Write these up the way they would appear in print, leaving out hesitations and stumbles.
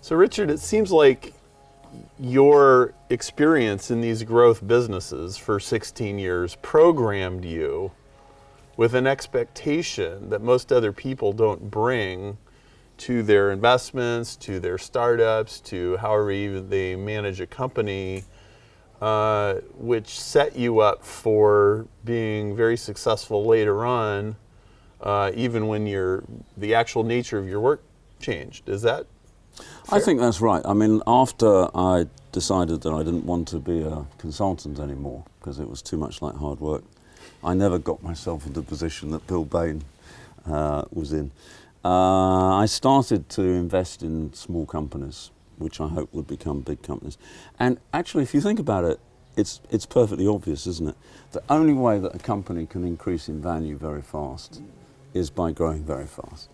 So Richard, it seems like your experience in these growth businesses for 16 years programmed you with an expectation that most other people don't bring to their investments, to their startups, to however even they manage a company, which set you up for being very successful later on, even when the actual nature of your work changed. Is that fair? I think that's right. I mean, after I decided that I didn't want to be a consultant anymore because it was too much like hard work, I never got myself into the position that Bill Bain was in. I started to invest in small companies, which I hope would become big companies. And actually, if you think about it, it's perfectly obvious, isn't it? The only way that a company can increase in value very fast is by growing very fast.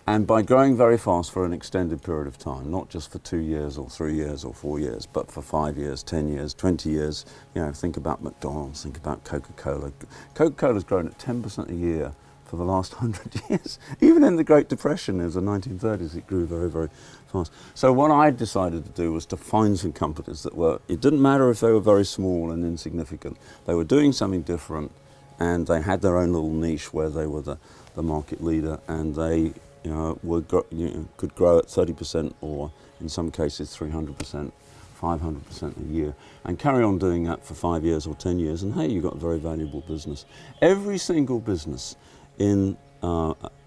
And by growing very fast for an extended period of time, not just for 2 years or 3 years or 4 years, but for 5 years, 10 years, 20 years. You know, think about McDonald's, think about Coca-Cola. Coca-Cola's grown at 10% a year for the last 100 years. Even in the Great Depression, in the 1930s, it grew very, very fast. So what I decided to do was to find some companies that it didn't matter if they were very small and insignificant. They were doing something different, and they had their own little niche where they were the market leader, and they could grow at 30% or in some cases 300%, 500% a year, and carry on doing that for 5 years or 10 years, and hey, you've got a very valuable business. Every single business in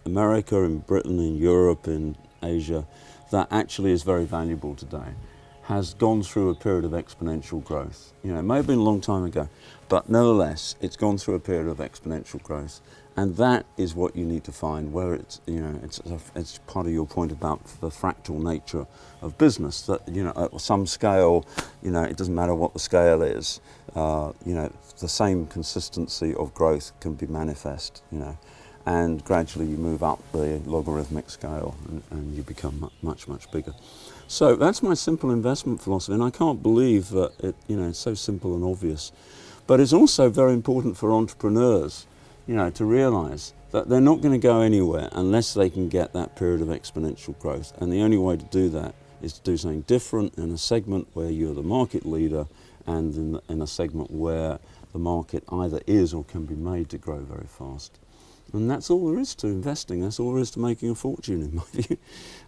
America, in Britain, in Europe, in Asia, that actually is very valuable today, has gone through a period of exponential growth. You know, it may have been a long time ago, but nevertheless, it's gone through a period of exponential growth. And that is what you need to find, where it's part of your point about the fractal nature of business, that, you know, at some scale, you know, it doesn't matter what the scale is, you know, the same consistency of growth can be manifest, you know, and gradually you move up the logarithmic scale and you become much, much bigger. So that's my simple investment philosophy, and I can't believe that it's so simple and obvious. But it's also very important for entrepreneurs, you know, to realize that they're not going to go anywhere unless they can get that period of exponential growth. And the only way to do that is to do something different in a segment where you're the market leader, and in a segment where the market either is or can be made to grow very fast. And that's all there is to investing. That's all there is to making a fortune, in my view.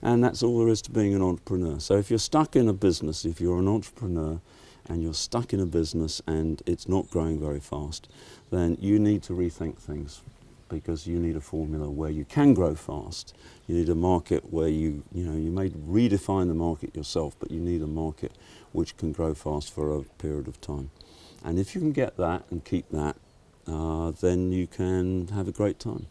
And that's all there is to being an entrepreneur. So if you're stuck in a business, if you're an entrepreneur, and you're stuck in a business and it's not growing very fast, then you need to rethink things, because you need a formula where you can grow fast. You need a market where you may redefine the market yourself, but you need a market which can grow fast for a period of time. And if you can get that and keep that, then you can have a great time.